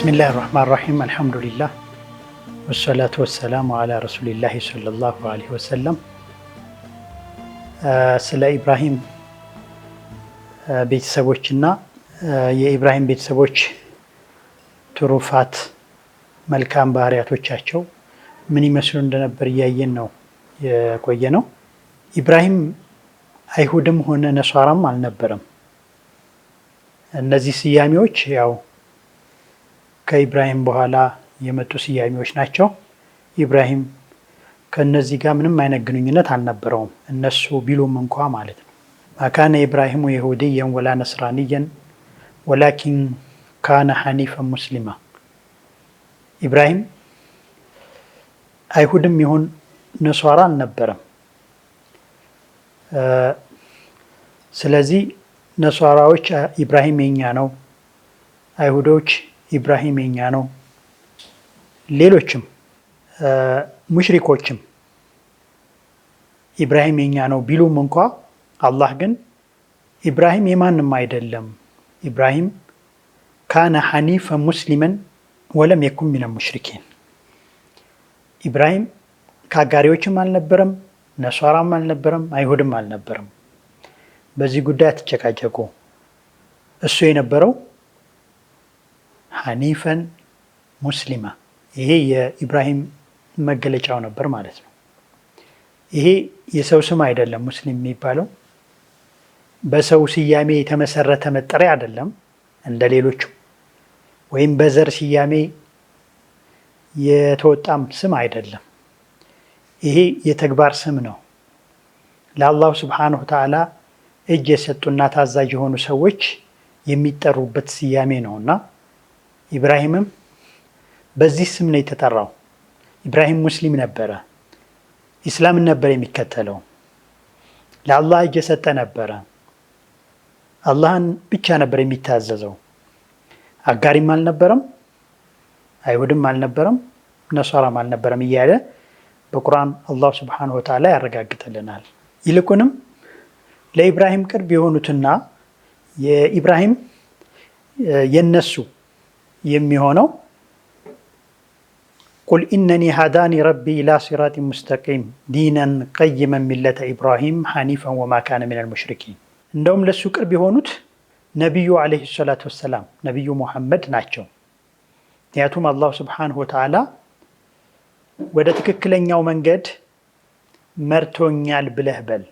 ቢስሚላህ ራህማን ራሒም አልሐምዱሊላህ ወሰላቱ ወሰላሙ አላ ረሱሊላህ ሰለላሁ ዐለይሂ ወሰለም። ስለ ኢብራሂም ቤተሰቦችና የኢብራሂም ቤተሰቦች ትሩፋት መልካም ባህሪያቶቻቸው ምን ይመስሉ እንደነበር እያየን ነው የቆየ ነው። ኢብራሂም አይሁድም ሆነ ነሷራም አልነበረም። እነዚህ ስያሜዎች ያው ከኢብራሂም በኋላ የመጡ ስያሜዎች ናቸው። ኢብራሂም ከነዚህ ጋር ምንም አይነት ግንኙነት አልነበረውም፣ እነሱ ቢሉም እንኳ ማለት ነው። ማካነ ኢብራሂሙ የሁድየን ወላ ነስራንየን ወላኪን ካነ ሐኒፈን ሙስሊማ። ኢብራሂም አይሁድም ይሁን ነሷራ አልነበረም። ስለዚህ ነሷራዎች ኢብራሂም የኛ ነው፣ አይሁዶች ኢብራሂም የኛ ነው፣ ሌሎችም ሙሽሪኮችም ኢብራሂም የኛ ነው ቢሉም እንኳ አላህ ግን ኢብራሂም የማንም አይደለም፣ ኢብራሂም ካነ ሐኒፈን ሙስሊመን ወለም የኩን ሚነ ሙሽሪኪን። ኢብራሂም ከአጋሪዎችም አልነበረም፣ ነሷራም አልነበረም፣ አይሁድም አልነበረም። በዚህ ጉዳይ አትጨቃጨቁ። እሱ የነበረው ሐኒፈን ሙስሊማ፣ ይሄ የኢብራሂም መገለጫው ነበር ማለት ነው። ይሄ የሰው ስም አይደለም። ሙስሊም የሚባለው በሰው ስያሜ የተመሰረተ መጠሪያ አይደለም እንደ ሌሎቹ፣ ወይም በዘር ስያሜ የተወጣም ስም አይደለም። ይሄ የተግባር ስም ነው። ለአላሁ ስብሓነሁ ወተዓላ እጅ የሰጡና ታዛዥ የሆኑ ሰዎች የሚጠሩበት ስያሜ ነውና ኢብራሂምም በዚህ ስም ነው የተጠራው። ኢብራሂም ሙስሊም ነበረ፣ ኢስላምን ነበር የሚከተለው፣ ለአላህ እጅ የሰጠ ነበረ፣ አላህን ብቻ ነበር የሚታዘዘው። አጋሪም አልነበረም፣ አይሁድም አልነበረም፣ ነሷራም አልነበረም እያለ በቁርአን አላሁ ስብሓነሁ ወተዓላ ያረጋግጥልናል። ይልቁንም ለኢብራሂም ቅርብ የሆኑትና የኢብራሂም የነሱ የሚሆነው ቁል ኢነኒ ሃዳኒ ረቢ ኢላ ሲራጢን ሙስተቂም ዲነን ቀይመን ሚለተ ኢብራሂም ሐኒፈን ወማ ካነ ሚነል ሙሽሪኪን። እንደውም ለሱ ቅርብ የሆኑት ነቢዩ ዓለይሂ ሰላቱ ወሰላም ነቢዩ ሙሐመድ ናቸው። ምክንያቱም አላሁ ስብሓነሁ ወተዓላ ወደ ትክክለኛው መንገድ መርቶኛል ብለህ በል።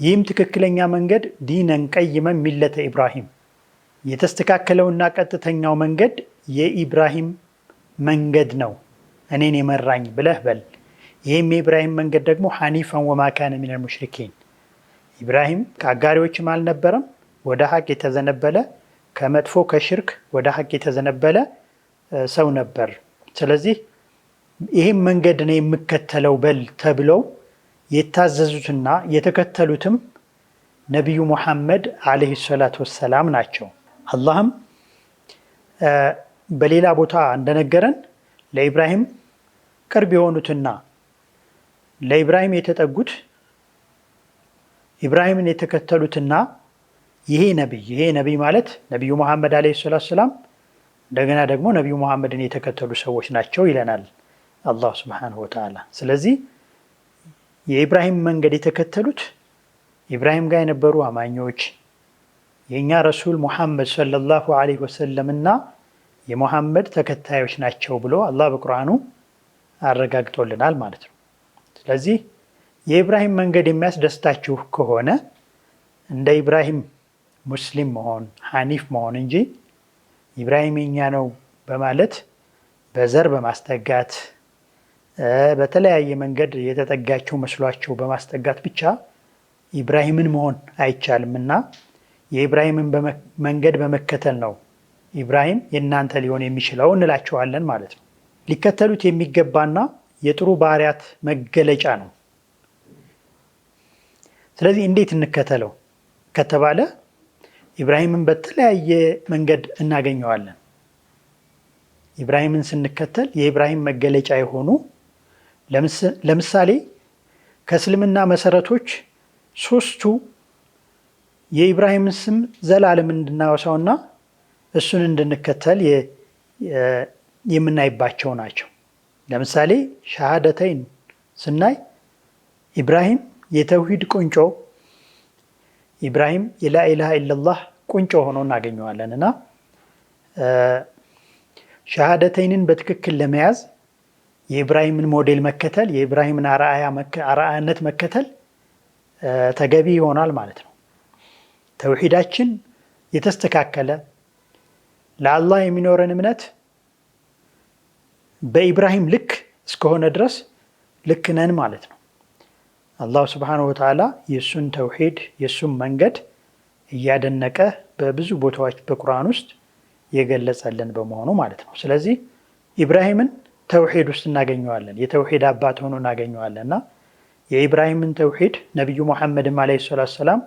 ይህም ትክክለኛ መንገድ ዲነን ቀይመን ሚለተ ኢብራሂም፣ የተስተካከለውና ቀጥተኛው መንገድ የኢብራሂም መንገድ ነው፣ እኔን የመራኝ ብለህ በል። ይህም የኢብራሂም መንገድ ደግሞ ሐኒፈን ወማ ካነ ሚነል ሙሽሪኪን፣ ኢብራሂም ከአጋሪዎችም አልነበረም፣ ወደ ሀቅ የተዘነበለ ከመጥፎ ከሽርክ ወደ ሀቅ የተዘነበለ ሰው ነበር። ስለዚህ ይህም መንገድ ነው የምከተለው በል ተብለው የታዘዙትና የተከተሉትም ነቢዩ ሙሐመድ ዓለይሂ ሰላቱ ወሰላም ናቸው። አላህም በሌላ ቦታ እንደነገረን ለኢብራሂም ቅርብ የሆኑትና ለኢብራሂም የተጠጉት ኢብራሂምን የተከተሉትና ይሄ ነቢይ ማለት ነቢዩ ሙሐመድ ዓለይሂ ሰላቱ ወሰላም እንደገና ደግሞ ነቢዩ ሙሐመድን የተከተሉ ሰዎች ናቸው ይለናል አላህ ሱብሓነሁ ወተዓላ። ስለዚህ የኢብራሂም መንገድ የተከተሉት ኢብራሂም ጋር የነበሩ አማኞች የእኛ ረሱል ሙሐመድ ሰለላሁ ዐለይሂ ወሰለም እና የሙሐመድ ተከታዮች ናቸው ብሎ አላህ በቁርአኑ አረጋግጦልናል ማለት ነው። ስለዚህ የኢብራሂም መንገድ የሚያስደስታችሁ ከሆነ እንደ ኢብራሂም ሙስሊም መሆን ሐኒፍ መሆን እንጂ ኢብራሂም የኛ ነው በማለት በዘር በማስጠጋት በተለያየ መንገድ የተጠጋቸው መስሏቸው በማስጠጋት ብቻ ኢብራሂምን መሆን አይቻልምና የኢብራሂምን መንገድ በመከተል ነው ኢብራሂም የእናንተ ሊሆን የሚችለው እንላቸዋለን ማለት ነው። ሊከተሉት የሚገባና የጥሩ ባህሪያት መገለጫ ነው። ስለዚህ እንዴት እንከተለው ከተባለ ኢብራሂምን በተለያየ መንገድ እናገኘዋለን። ኢብራሂምን ስንከተል የኢብራሂም መገለጫ የሆኑ ለምሳሌ ከእስልምና መሰረቶች ሶስቱ የኢብራሂምን ስም ዘላለም እንድናወሳውና እሱን እንድንከተል የምናይባቸው ናቸው። ለምሳሌ ሸሃደተይን ስናይ ኢብራሂም የተውሂድ ቁንጮ፣ ኢብራሂም የላኢላሃ ኢለላህ ቁንጮ ሆኖ እናገኘዋለን እና ሸሃደተይንን በትክክል ለመያዝ የኢብራሂምን ሞዴል መከተል፣ የኢብራሂምን አርአያነት መከተል ተገቢ ይሆናል ማለት ነው። ተውሂዳችን የተስተካከለ ለአላህ የሚኖረን እምነት በኢብራሂም ልክ እስከሆነ ድረስ ልክ ነን ማለት ነው። አላሁ ስብሓነሁ ወተዓላ የእሱን ተውሂድ የእሱን መንገድ እያደነቀ በብዙ ቦታዎች በቁርአን ውስጥ የገለጸልን በመሆኑ ማለት ነው። ስለዚህ ኢብራሂምን ተውሂድ ውስጥ እናገኘዋለን፣ የተውሂድ አባት ሆኖ እናገኘዋለን እና የኢብራሂምን ተውሂድ ነቢዩ ሙሐመድም ዓለይሂ ሰላቱ ወሰላም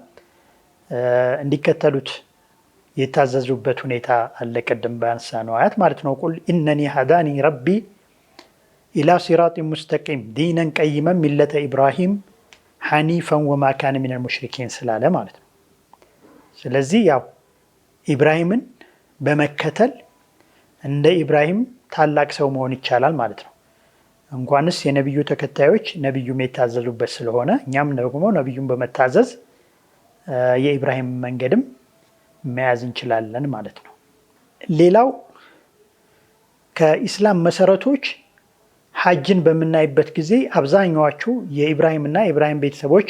እንዲከተሉት የታዘዙበት ሁኔታ አለ። ቅድም ባነሳነው አያት ማለት ነው። ቁል ኢነኒ ሀዳኒ ረቢ ኢላ ሲራጢን ሙስተቂም ዲነን ቀይመን ሚለተ ኢብራሂም ሐኒፈን ወማ ካነ ሚነል ሙሽሪኪን ስላለ ማለት ነው። ስለዚህ ያው ኢብራሂምን በመከተል እንደ ኢብራሂም ታላቅ ሰው መሆን ይቻላል ማለት ነው። እንኳንስ የነቢዩ ተከታዮች ነቢዩም የታዘዙበት ስለሆነ እኛም ደግሞ ነቢዩን በመታዘዝ የኢብራሂም መንገድም መያዝ እንችላለን ማለት ነው። ሌላው ከኢስላም መሰረቶች ሐጅን በምናይበት ጊዜ አብዛኛዎቹ የኢብራሂምና የኢብራሂም ቤተሰቦች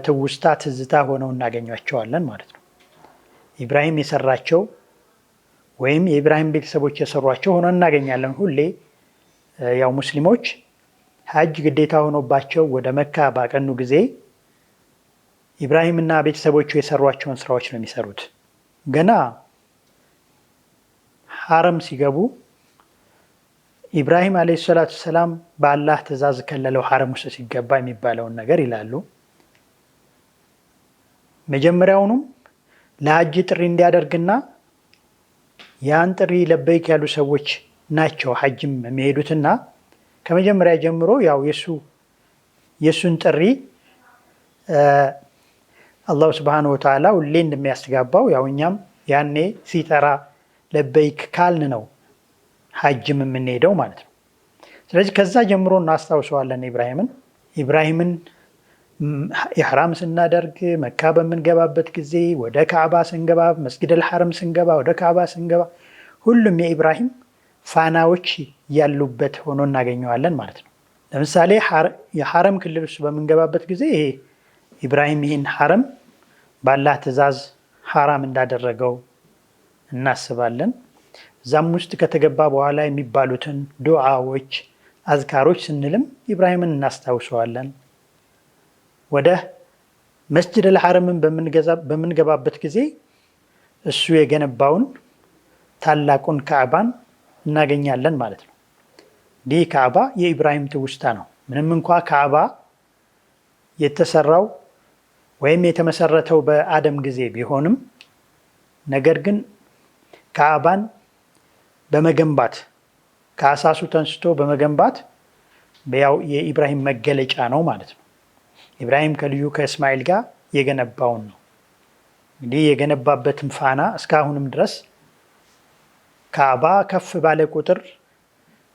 ትውስታ ትዝታ ሆነው እናገኛቸዋለን ማለት ነው። ኢብራሂም የሰራቸው ወይም የኢብራሂም ቤተሰቦች የሰሯቸው ሆነው እናገኛለን። ሁሌ ያው ሙስሊሞች ሐጅ ግዴታ ሆኖባቸው ወደ መካ ባቀኑ ጊዜ ኢብራሂምና ቤተሰቦቹ የሰሯቸውን ስራዎች ነው የሚሰሩት። ገና ሐረም ሲገቡ ኢብራሂም ዓለይሂ ሰላቱ ወሰላም በአላህ ትእዛዝ ከለለው ሐረም ውስጥ ሲገባ የሚባለውን ነገር ይላሉ። መጀመሪያውኑም ለሐጅ ጥሪ እንዲያደርግና ያን ጥሪ ለበይክ ያሉ ሰዎች ናቸው ሐጅም የሚሄዱትና ከመጀመሪያ ጀምሮ ያው የሱን ጥሪ አላሁ ስብሓነሁ ወተዓላ ሁሌ እንደሚያስተጋባው ያው እኛም ያኔ ሲጠራ ለበይክ ካልን ነው ሐጅም የምንሄደው ማለት ነው። ስለዚህ ከዛ ጀምሮ እናስታውሰዋለን ኢብራሂምን ኢሕራም ስናደርግ፣ መካ በምንገባበት ጊዜ፣ ወደ ካዕባ ስንገባ፣ መስጊደል ሐረም ስንገባ፣ ወደ ካዕባ ስንገባ ሁሉም የኢብራሂም ፋናዎች ያሉበት ሆኖ እናገኘዋለን ማለት ነው። ለምሳሌ የሐረም ክልል ውስጥ በምንገባበት ጊዜ ይሄ ኢብራሂም ይህን ሐረም በአላህ ትእዛዝ ሐራም እንዳደረገው እናስባለን። እዛም ውስጥ ከተገባ በኋላ የሚባሉትን ዱዓዎች፣ አዝካሮች ስንልም ኢብራሂምን እናስታውሰዋለን። ወደ መስጅድ አልሐረምን በምንገባበት ጊዜ እሱ የገነባውን ታላቁን ካዕባን እናገኛለን ማለት ነው። ይህ ካዕባ የኢብራሂም ትውስታ ነው። ምንም እንኳ ካዕባ የተሰራው ወይም የተመሰረተው በአደም ጊዜ ቢሆንም ነገር ግን ካዕባን በመገንባት ከአሳሱ ተንስቶ በመገንባት ያው የኢብራሂም መገለጫ ነው ማለት ነው። ኢብራሂም ከልጁ ከእስማኤል ጋር የገነባውን ነው። እንግዲህ የገነባበትም ፋና እስካሁንም ድረስ ካዕባ ከፍ ባለ ቁጥር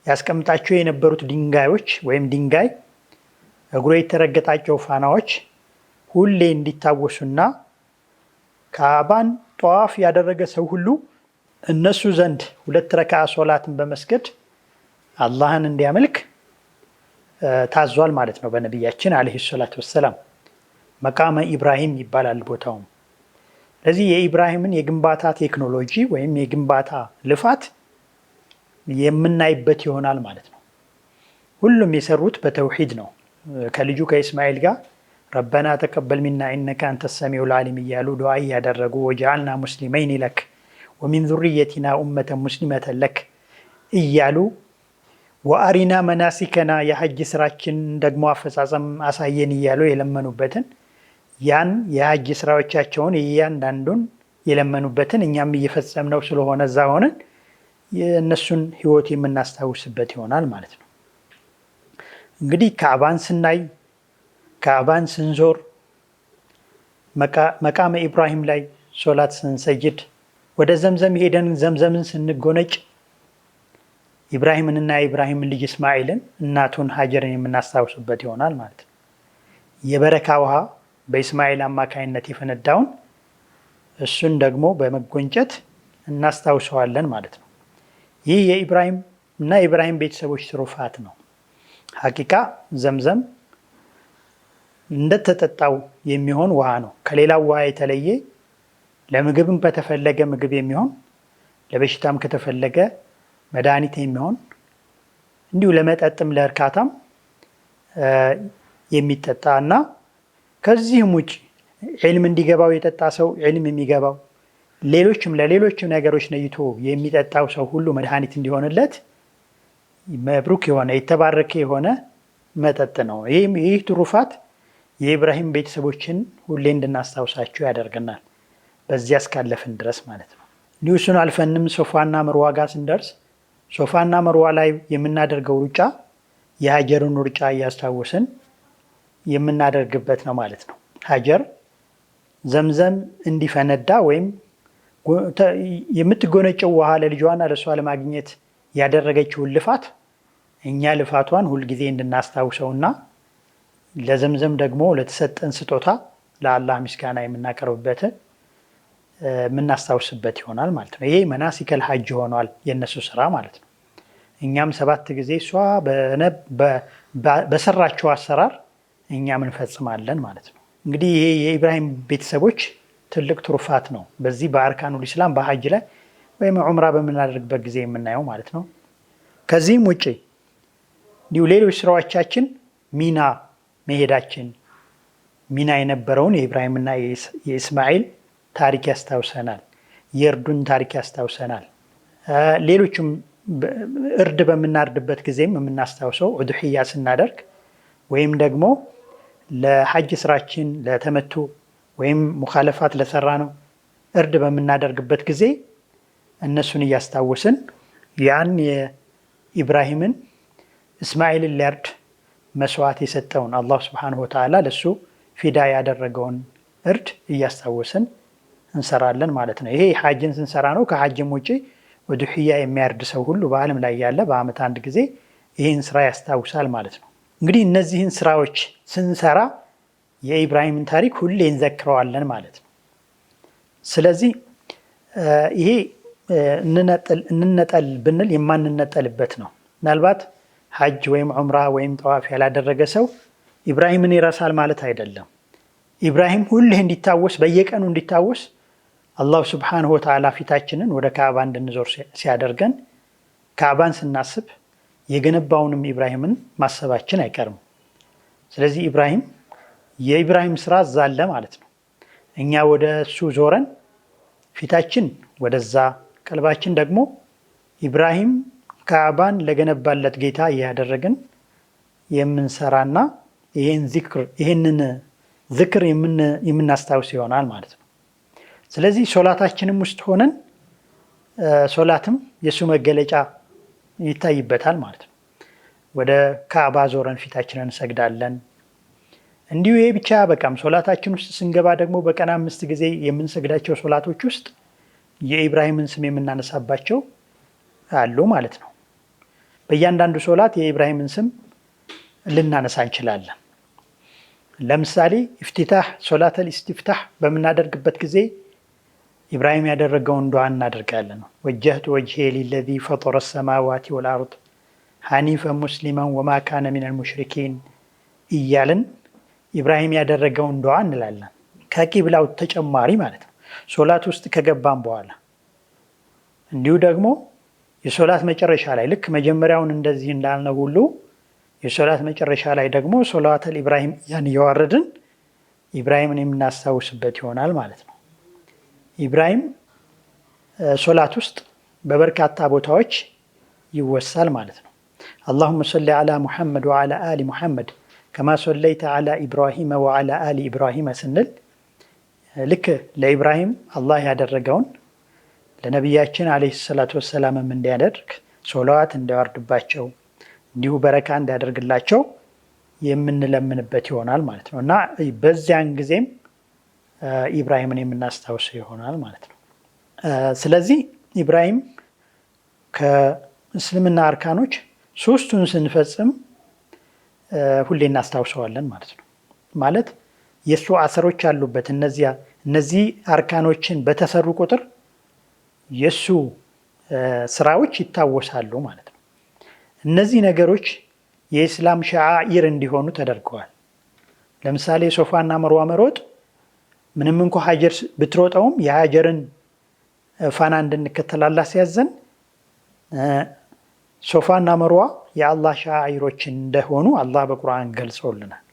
ያስቀምጣቸው የነበሩት ድንጋዮች ወይም ድንጋይ እግሩ የተረገጣቸው ፋናዎች ሁሌ እንዲታወሱና ካዕባን ጠዋፍ ያደረገ ሰው ሁሉ እነሱ ዘንድ 2 ረክዓ ሶላትን በመስገድ አላህን እንዲያመልክ ታዟል ማለት ነው በነቢያችን ዓለይሂ ሰላቱ ወሰላም። መቃመ ኢብራሂም ይባላል ቦታውም። ስለዚህ የኢብራሂምን የግንባታ ቴክኖሎጂ ወይም የግንባታ ልፋት የምናይበት ይሆናል ማለት ነው። ሁሉም የሰሩት በተውሂድ ነው። ከልጁ ከኢስማኤል ጋር ረበና ተቀበል ሚና ኢነከ አንተ ሰሚዑል ዓሊም እያሉ ዱዓ እያደረጉ ወጀዐልና ሙስሊመይን ለክ ወሚን ዙርየቲና ኡመተን ሙስሊመተን ለክ እያሉ ወአሪና መናሲከና የሐጅ ስራችን ደግሞ አፈጻጸም አሳየን እያሉ የለመኑበትን ያን የሐጅ ስራዎቻቸውን እያንዳንዱን የለመኑበትን እኛም እየፈጸምነው ስለሆነ እዛ ሆነን የእነሱን ህይወት የምናስታውስበት ይሆናል ማለት ነው። እንግዲህ ካዕባን ስናይ፣ ካዕባን ስንዞር፣ መቃመ ኢብራሂም ላይ ሶላት ስንሰጅድ፣ ወደ ዘምዘም ሄደን ዘምዘምን ስንጎነጭ ኢብራሂምንና የኢብራሂምን ልጅ እስማኤልን እናቱን ሀጀርን የምናስታውስበት ይሆናል ማለት ነው። የበረካ ውሃ በእስማኤል አማካይነት የፈነዳውን እሱን ደግሞ በመጎንጨት እናስታውሰዋለን ማለት ነው። ይህ የኢብራሂም እና የኢብራሂም ቤተሰቦች ትሩፋት ነው። ሐቂቃ ዘምዘም እንደተጠጣው የሚሆን ውሃ ነው። ከሌላው ውሃ የተለየ ለምግብም ከተፈለገ ምግብ የሚሆን፣ ለበሽታም ከተፈለገ መድኃኒት የሚሆን፣ እንዲሁ ለመጠጥም ለእርካታም የሚጠጣ እና ከዚህም ውጭ ዒልም እንዲገባው የጠጣ ሰው ዒልም የሚገባው ለሌሎችም ነገሮች ነይቶ የሚጠጣው ሰው ሁሉ መድኃኒት እንዲሆንለት መብሩክ የሆነ የተባረከ የሆነ መጠጥ ነው። ይህ ትሩፋት የኢብራሂም ቤተሰቦችን ሁሌ እንድናስታውሳቸው ያደርገናል፣ በዚያ እስካለፍን ድረስ ማለት ነው። እንዲሁ አልፈንም ሶፋና መርዋ ጋር ስንደርስ ሶፋና መርዋ ላይ የምናደርገው ሩጫ የሀጀርን ሩጫ እያስታወስን የምናደርግበት ነው ማለት ነው። ሀጀር ዘምዘም እንዲፈነዳ ወይም የምትጎነጨው ውሃ ለልጇና ለእሷ ለማግኘት ያደረገችውን ልፋት እኛ ልፋቷን ሁልጊዜ እንድናስታውሰውና ለዘምዘም ደግሞ ለተሰጠን ስጦታ ለአላህ ምስጋና የምናቀርብበት የምናስታውስበት ይሆናል ማለት ነው። ይሄ መናሲከል ሀጅ ሆኗል የእነሱ ስራ ማለት ነው። እኛም 7 ጊዜ እሷ በሰራቸው አሰራር እኛም እንፈጽማለን ማለት ነው። እንግዲህ ይሄ የኢብራሂም ቤተሰቦች ትልቅ ትሩፋት ነው። በዚህ በአርካኑል ኢስላም በሀጅ ላይ ወይም ዑምራ በምናደርግበት ጊዜ የምናየው ማለት ነው። ከዚህም ውጭ እንዲሁ ሌሎች ስራዎቻችን ሚና መሄዳችን ሚና የነበረውን የኢብራሂምና የእስማኤል ታሪክ ያስታውሰናል። የእርዱን ታሪክ ያስታውሰናል። ሌሎችም እርድ በምናርድበት ጊዜም የምናስታውሰው ኡድሕያ ስናደርግ ወይም ደግሞ ለሐጅ ስራችን ለተመቱ ወይም ሙኻለፋት ለሰራ ነው እርድ በምናደርግበት ጊዜ እነሱን እያስታወስን ያን የኢብራሂምን እስማኤልን ሊያርድ መስዋዕት የሰጠውን አላህ ሱብሓነሁ ወተዓላ ለሱ ፊዳ ያደረገውን እርድ እያስታወስን እንሰራለን ማለት ነው። ይሄ ሐጅን ስንሰራ ነው። ከሐጅም ውጪ ኡድሕያ የሚያርድ ሰው ሁሉ በዓለም ላይ ያለ በዓመት አንድ ጊዜ ይህን ስራ ያስታውሳል ማለት ነው። እንግዲህ እነዚህን ስራዎች ስንሰራ የኢብራሂምን ታሪክ ሁሌ እንዘክረዋለን ማለት ነው። ስለዚህ ይሄ እንነጠል ብንል የማንነጠልበት ነው። ምናልባት ሐጅ ወይም ዑምራ ወይም ጠዋፍ ያላደረገ ሰው ኢብራሂምን ይረሳል ማለት አይደለም። ኢብራሂም ሁሌ እንዲታወስ በየቀኑ እንዲታወስ አላሁ ሱብሓነሁ ወተዓላ ፊታችንን ወደ ካዕባ እንድንዞር ሲያደርገን ካዕባን ስናስብ የገነባውንም ኢብራሂምን ማሰባችን አይቀርም። ስለዚህ የኢብራሂም ስራ እዛ አለ ማለት ነው። እኛ ወደ እሱ ዞረን ፊታችን ወደዛ ቀልባችን ደግሞ ኢብራሂም ካዕባን ለገነባለት ጌታ እያደረግን የምንሰራና ይህንን ዝክር የምናስታውስ ይሆናል ማለት ነው። ስለዚህ ሶላታችንም ውስጥ ሆነን ሶላትም የእሱ መገለጫ ይታይበታል ማለት ነው። ወደ ካዕባ ዞረን ፊታችንን እንሰግዳለን። እንዲሁ ይሄ ብቻ በቃም። ሶላታችን ውስጥ ስንገባ ደግሞ በቀን 5 ጊዜ የምንሰግዳቸው ሶላቶች ውስጥ የኢብራሂምን ስም የምናነሳባቸው አሉ ማለት ነው። በእያንዳንዱ ሶላት የኢብራሂምን ስም ልናነሳ እንችላለን። ለምሳሌ ሶላተል ኢስቲፍታህ በምናደርግበት ጊዜ ኢብራሂም ያደረገውን ዱዓ እናደርጋለን። ወጀህቱ ወጅሄ ሊለዚ ፈጠረ ሰማዋቲ ወልአርድ ሐኒፈን ሙስሊመን ወማ ካነ ሚነል ሙሽሪኪን እያልን ኢብራሂም ያደረገውን ዱዓ እንላለን። ከቂብላው ተጨማሪ ማለት ነው። ሶላት ውስጥ ከገባን በኋላ እንዲሁ ደግሞ የሶላት መጨረሻ ላይ ልክ መጀመሪያውን እንደዚህ እንዳልነው ሁሉ የሶላት መጨረሻ ላይ ደግሞ ሶላተል ኢብራሂም ያን እያዋረድን ኢብራሂምን የምናስታውስበት ይሆናል ማለት ነው። ኢብራሂም ሶላት ውስጥ በበርካታ ቦታዎች ይወሳል ማለት ነው። አላሁመ ሰሊ ዐላ ሙሐመድ ወዐላ አሊ ሙሐመድ ከማ ሰለይተ ዐላ ኢብራሂም ወዐላ አሊ ኢብራሂም ስንል ልክ ለኢብራሂም አላህ ያደረገውን ለነቢያችን ዓለይሂ ሰላቱ ወሰላምም እንዲያደርግ ሶላዋት እንዲያወርድባቸው እንዲሁ በረካ እንዲያደርግላቸው የምንለምንበት ይሆናል ማለት ነው እና በዚያን ጊዜም ኢብራሂምን የምናስታውሰው ይሆናል ማለት ነው። ስለዚህ ኢብራሂም እስልምና አርካኖች ሶስቱን ስንፈጽም ሁሌ እናስታውሰዋለን ማለት ነው። ማለት የእሱ አሰሮች አሉበት። እነዚህ አርካኖችን በተሰሩ ቁጥር የእሱ ስራዎች ይታወሳሉ ማለት ነው። እነዚህ ነገሮች የኢስላም ሸዓኢር እንዲሆኑ ተደርገዋል። ለምሳሌ ሶፋና መርዋ መሮጥ ምንም እንኳ ሀጀር ብትሮጠውም የሀጀርን ፋና እንድንከተል አላህ ሲያዘን ሶፋና መርዋ የአላህ ሸዓኢሮች እንደሆኑ አላህ በቁርአን ገልጾልናል።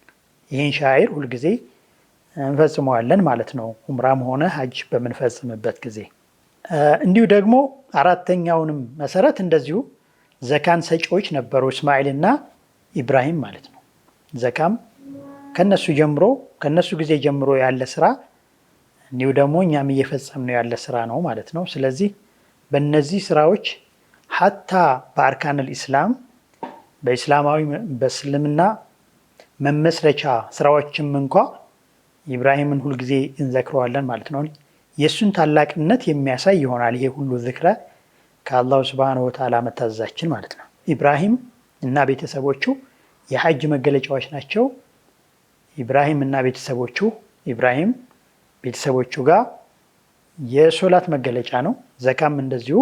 ይህን ሸዓኢር ሁልጊዜ እንፈጽመዋለን ማለት ነው፣ ኡምራም ሆነ ሀጅ በምንፈጽምበት ጊዜ። እንዲሁ ደግሞ አራተኛውንም መሰረት እንደዚሁ ዘካን ሰጪዎች ነበሩ፣ እስማኤልና ኢብራሂም ማለት ነው። ዘካም ከነሱ ጊዜ ጀምሮ ያለ ስራ እንዲሁ ደግሞ እኛም እየፈጸምነው ያለ ስራ ነው ማለት ነው። ስለዚህ በእነዚህ ስራዎች ሀታ በአርካነል ኢስላም በእስልምና መመስረቻ ስራዎችም እንኳ ኢብራሂምን ሁልጊዜ እንዘክረዋለን ማለት ነው። የእሱን ታላቅነት የሚያሳይ ይሆናል ይሄ ሁሉ ዝክረ ከአላሁ ስብሃነሁ ወተዓላ መታዘዛችን ማለት ነው። ኢብራሂም እና ቤተሰቦቹ የሐጅ መገለጫዎች ናቸው። ኢብራሂም እና ኢብራሂም ቤተሰቦቹ ጋር የሶላት መገለጫ ነው። ዘካም እንደዚሁ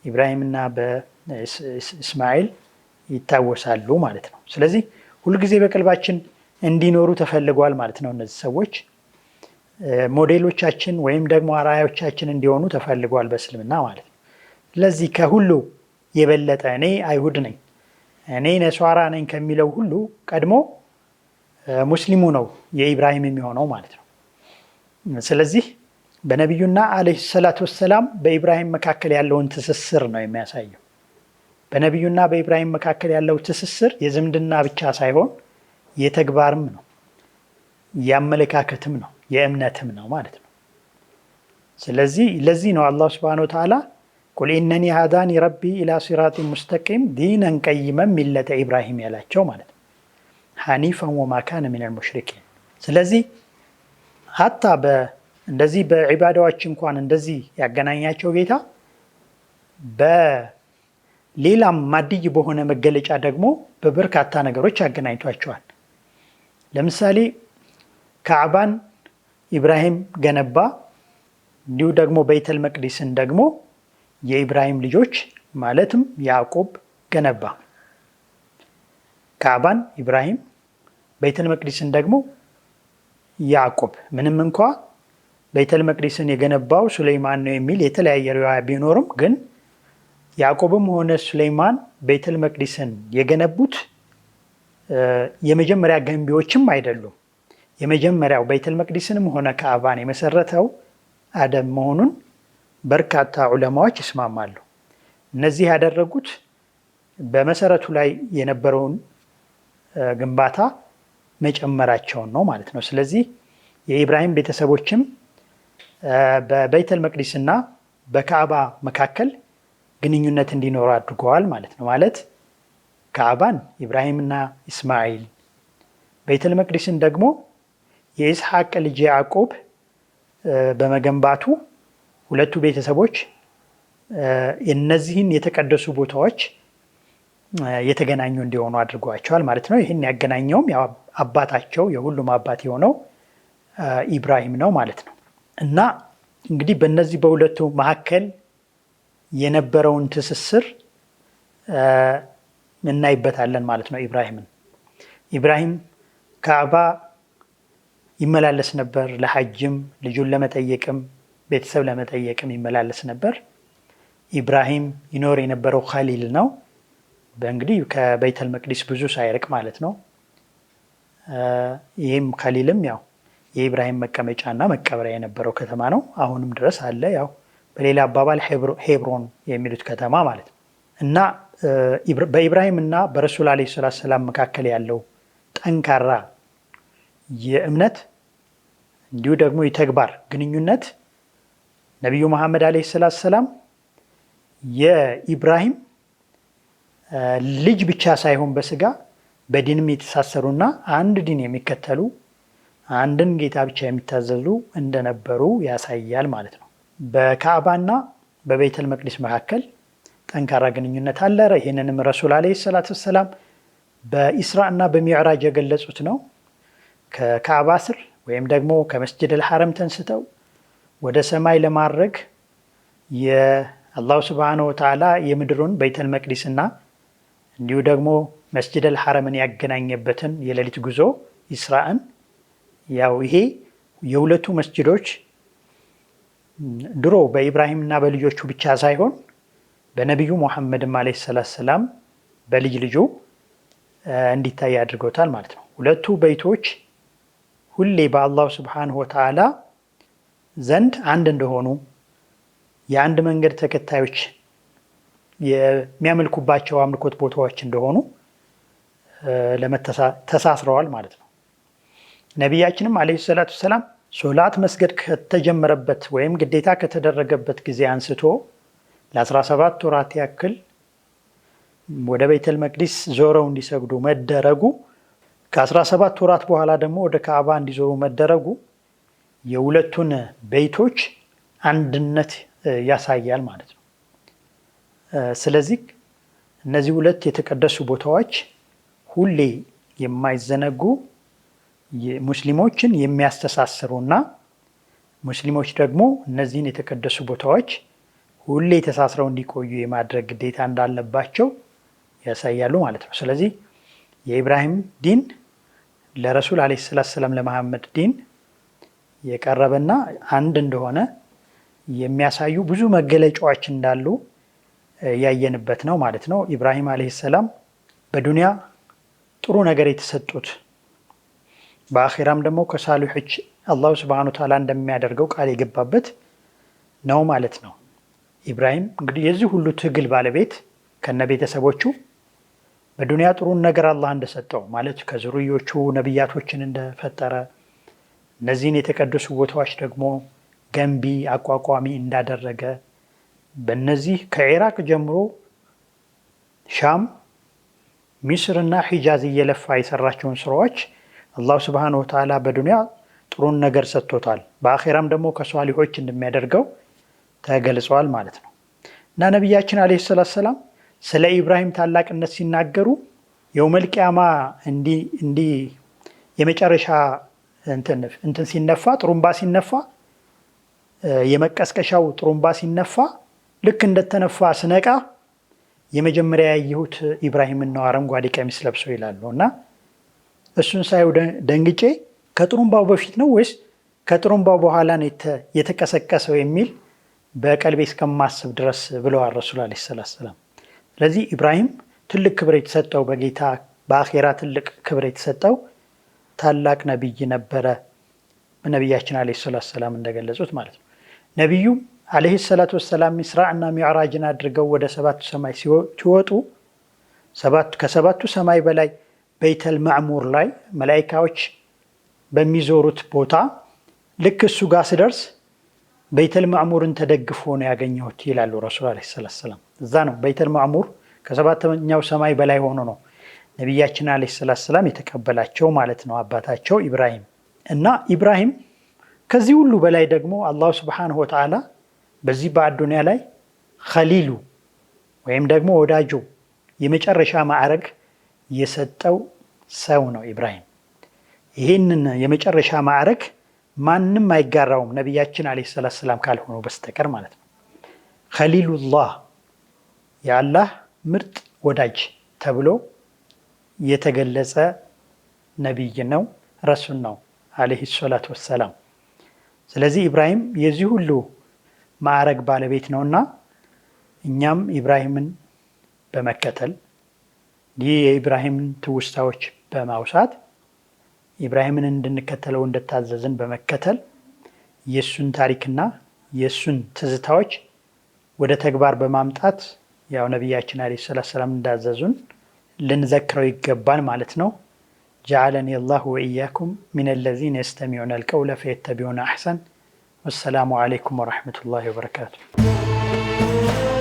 ኢብራሂምና በእስማኤል ይታወሳሉ ማለት ነው። ስለዚህ ሁልጊዜ በቀልባችን እንዲኖሩ ተፈልጓል ማለት ነው። እነዚህ ሰዎች ሞዴሎቻችን ወይም ደግሞ አርአያዎቻችን እንዲሆኑ ተፈልጓል በእስልምና ማለት ነው። ስለዚህ ከሁሉ የበለጠ እኔ አይሁድ ነኝ፣ እኔ ነሷራ ነኝ ከሚለው ሁሉ ቀድሞ ሙስሊሙ ነው የኢብራሂም የሚሆነው ማለት ነው። ስለዚህ በነቢዩና አለይሂ ሰላቱ ወሰላም በኢብራሂም መካከል ያለውን ትስስር ነው የሚያሳየው። በነቢዩና በኢብራሂም መካከል ያለው ትስስር የዝምድና ብቻ ሳይሆን የተግባርም ነው፣ የአመለካከትም ነው፣ የእምነትም ነው ማለት ነው። ስለዚህ ለዚህ ነው አላህ ሱብሓነሁ ወተዓላ ቁል ኢነኒ ሃዳኒ ረቢ ኢላ ሲራጢን ሙስተቂም ዲነን ቀይመን ሚለተ ኢብራሂም ያላቸው ማለት ነው። ሐኒፈን ወማ ካነ ሚነል ሙሽሪኪን። ስለዚህ ሀታ እንደዚህ በዒባዳዎች እንኳን እንደዚህ ያገናኛቸው ጌታ በሌላም ማድይ በሆነ መገለጫ ደግሞ በበርካታ ነገሮች ያገናኝቷቸዋል። ለምሳሌ ካዕባን ኢብራሂም ገነባ፣ እንዲሁ ደግሞ በይተል መቅዲስን ደግሞ የኢብራሂም ልጆች ማለትም ያዕቆብ ገነባ። ካዕባን ኢብራሂም፣ በይተል መቅዲስን ደግሞ ያዕቆብ። ምንም እንኳ በይተል መቅዲስን የገነባው ሱለይማን ነው የሚል የተለያየ ሪዋያ ቢኖርም ግን ያዕቆብም ሆነ ሱለይማን በይተል መቅዲስን የገነቡት የመጀመሪያ ገንቢዎችም አይደሉም። የመጀመሪያው በይተል መቅዲስንም ሆነ ካዕባን የመሰረተው አደም መሆኑን በርካታ ዑለማዎች ይስማማሉ። እነዚህ ያደረጉት በመሰረቱ ላይ የነበረውን ግንባታ መጨመራቸውን ነው ማለት ነው። ስለዚህ የኢብራሂም ቤተሰቦችም በበይተል መቅዲስና በካዕባ መካከል ግንኙነት እንዲኖሩ አድርገዋል ማለት ነው። ማለት ካዕባን ኢብራሂምና ኢስማኤል፣ በይተል መቅዲስን ደግሞ የኢስሐቅ ልጅ ያዕቆብ በመገንባቱ ሁለቱ ቤተሰቦች እነዚህን የተቀደሱ ቦታዎች የተገናኙ እንዲሆኑ አድርጓቸዋል ማለት ነው። ይህን ያገናኘውም አባታቸው የሁሉም አባት የሆነው ኢብራሂም ነው ማለት ነው። እና እንግዲህ በእነዚህ በሁለቱ መካከል የነበረውን ትስስር እናይበታለን ማለት ነው። ኢብራሂም ካዕባ ይመላለስ ነበር፣ ለሐጅም ልጁን ለመጠየቅም ቤተሰብ ለመጠየቅም ይመላለስ ነበር። ኢብራሂም ይኖር የነበረው ኸሊል ነው። በእንግዲህ ከበይተል መቅዲስ ብዙ ሳይርቅ ማለት ነው። ይህም ኸሊልም ያው የኢብራሂም መቀመጫና መቀበሪያ የነበረው ከተማ ነው። አሁንም ድረስ አለ። ያው በሌላ አባባል ሄብሮን የሚሉት ከተማ ማለት ነው። እና በኢብራሂም እና በረሱል ዓለይሂ ሰላቱ ወሰላም መካከል ያለው ጠንካራ የእምነት እንዲሁ ደግሞ የተግባር ግንኙነት ነቢዩ መሐመድ ዓለይሂ ሰላቱ ወሰላም የኢብራሂም ልጅ ብቻ ሳይሆን በስጋ በዲንም የተሳሰሩና አንድ ዲን የሚከተሉ አንድን ጌታ ብቻ የሚታዘዙ እንደነበሩ ያሳያል ማለት ነው። በካዕባና በቤተል መቅዲስ መካከል ጠንካራ ግንኙነት አለ። ይህንንም ረሱል ዓለይሂ ሰላቱ ወሰላም በኢስራ እና በሚዕራጅ የገለጹት ነው። ከካዕባ ስር ወይም ደግሞ ከመስጅድ አልሐረም ተንስተው ወደ ሰማይ ለማድረግ የአላሁ ስብሓነሁ ወተዓላ የምድሩን በይተል መቅዲስና እንዲሁ ደግሞ መስጅድ አልሐረምን ያገናኘበትን የሌሊት ጉዞ ኢስራእን ያው ይሄ የሁለቱ መስጅዶች ድሮ በኢብራሂምና በልጆቹ ብቻ ሳይሆን በነቢዩ ሙሐመድም ዓለይሂ ሰላቱ ወሰላም በልጅ ልጁ እንዲታይ አድርገውታል ማለት ነው። ሁለቱ በይቶች ሁሌ በአላሁ ስብሓነሁ ወተዓላ ዘንድ አንድ እንደሆኑ የአንድ መንገድ ተከታዮች የሚያመልኩባቸው አምልኮት ቦታዎች እንደሆኑ ተሳስረዋል ማለት ነው። ነቢያችንም ዓለይሂ ሰላቱ ወሰላም ሶላት መስገድ ከተጀመረበት ወይም ግዴታ ከተደረገበት ጊዜ አንስቶ ለ17 ወራት ያክል ወደ ቤተል መቅዲስ ዞረው እንዲሰግዱ መደረጉ ከ17 ወራት በኋላ ደግሞ ወደ ካዕባ እንዲዞሩ መደረጉ የሁለቱን ቤቶች አንድነት ያሳያል ማለት ነው። ስለዚህ እነዚህ ሁለት የተቀደሱ ቦታዎች ሁሌ የማይዘነጉ ሙስሊሞችን የሚያስተሳስሩና ሙስሊሞች ደግሞ እነዚህን የተቀደሱ ቦታዎች ሁሌ ተሳስረው እንዲቆዩ የማድረግ ግዴታ እንዳለባቸው ያሳያሉ ማለት ነው። ስለዚህ የኢብራሂም ዲን ለረሱል ዓለይሂ ሰላቱ ወሰላም ለመሐመድ ዲን የቀረበና አንድ እንደሆነ የሚያሳዩ ብዙ መገለጫዎች እንዳሉ ያየንበት ነው ማለት ነው። ኢብራሂም ዓለይሂ ሰላም በዱንያ ጥሩ ነገር የተሰጡት በአኺራም ደግሞ ከሳሊሖች አላሁ ሱብሓነሁ ወተዓላ እንደሚያደርገው ቃል የገባበት ነው ማለት ነው። ኢብራሂም እንግዲህ የዚህ ሁሉ ትግል ባለቤት ከነ ቤተሰቦቹ በዱንያ ጥሩን ነገር አላህ እንደሰጠው ማለት ከዝሩዮቹ ነቢያቶችን እንደፈጠረ እነዚህን የተቀደሱ ቦታዎች ደግሞ ገንቢ አቋቋሚ እንዳደረገ በእነዚህ ከኢራቅ ጀምሮ ሻም፣ ሚስር እና ሒጃዝ እየለፋ የሰራቸውን ስራዎች አላሁ ስብሓነሁ ወተዓላ በዱንያ ጥሩን ነገር ሰጥቶታል። በአኺራም ደግሞ ከሷሊሖች እንደሚያደርገው ተገልጿል ማለት ነው እና ነቢያችን ዓለይሂ ሰላቱ ወሰላም ስለ ኢብራሂም ታላቅነት ሲናገሩ የውመል ቂያማ እንዲህ የመጨረሻ እንትን ሲነፋ ጥሩምባ ሲነፋ የመቀስቀሻው ጥሩምባ ሲነፋ ልክ እንደተነፋ ስነቃ የመጀመሪያ ያየሁት ኢብራሂምን ነው አረንጓዴ ቀሚስ ለብሶ ይላሉ እና እሱን ሳይው ደንግጬ ከጥሩምባው በፊት ነው ወይስ ከጥሩምባው በኋላ ነው የተቀሰቀሰው የሚል በቀልቤ እስከማስብ ድረስ ብለዋል ረሱል ዓለይሂ ሰላቱ ወሰላም። ስለዚህ ኢብራሂም ትልቅ ክብር የተሰጠው በጌታ በአኺራ ትልቅ ክብር የተሰጠው ታላቅ ነቢይ ነበረ፣ ነቢያችን ዓለይሂ ሰላቱ ወሰላም እንደገለጹት ማለት ነው። ነቢዩ ዓለይሂ ሰላቱ ወሰላም ኢስራ እና ሚዕራጅን አድርገው ወደ ሰባቱ ሰማይ ሲወጡ ከሰባቱ ሰማይ በላይ በይተል ማዕሙር ላይ መላኢካዎች በሚዞሩት ቦታ ልክ እሱ ጋር ስደርስ በይተል ማዕሙርን ተደግፎ ነው ያገኘሁት ይላሉ ረሱል ዓለይሂ ሰላቱ ወሰላም። እዛ ነው በይተል ማዕሙር ከሰባተኛው ሰማይ በላይ ሆኖ ነው ነቢያችን ዓለይሂ ሰላቱ ወሰላም የተቀበላቸው ማለት ነው አባታቸው ኢብራሂም። እና ኢብራሂም ከዚህ ሁሉ በላይ ደግሞ አላሁ ስብሓነሁ ወተዓላ በዚህ በአዱንያ ላይ ኸሊሉ ወይም ደግሞ ወዳጁ የመጨረሻ ማዕረግ የሰጠው ሰው ነው ኢብራሂም። ይህንን የመጨረሻ ማዕረግ ማንም አይጋራውም ነቢያችን ዓለይሂ ሰላቱ ወሰላም ካልሆኑ በስተቀር ማለት ነው። ኸሊሉላህ የአላህ ምርጥ ወዳጅ ተብሎ የተገለጸ ነቢይ ነው፣ ረሱል ነው ዓለይሂ ሰላቱ ወሰላም። ስለዚህ ኢብራሂም የዚህ ሁሉ ማዕረግ ባለቤት ነውና እኛም ኢብራሂምን በመከተል ይህ የኢብራሂምን ትውስታዎች በማውሳት ኢብራሂምን እንድንከተለው እንደታዘዝን በመከተል የሱን ታሪክና የሱን ትዝታዎች ወደ ተግባር በማምጣት ያው ነቢያችን ዓለይሂ ሰላቱ ወሰላም እንዳዘዙን ልንዘክረው ይገባል ማለት ነው። ጀዐለኒ አላሁ ወኢያኩም ሚነ ለዚነ የስተሚዑነ አልቀውለ ፈየተቢዑነ አሕሰን። ወሰላሙ ዓለይኩም ወረሕመቱላሂ ወበረካቱሁ።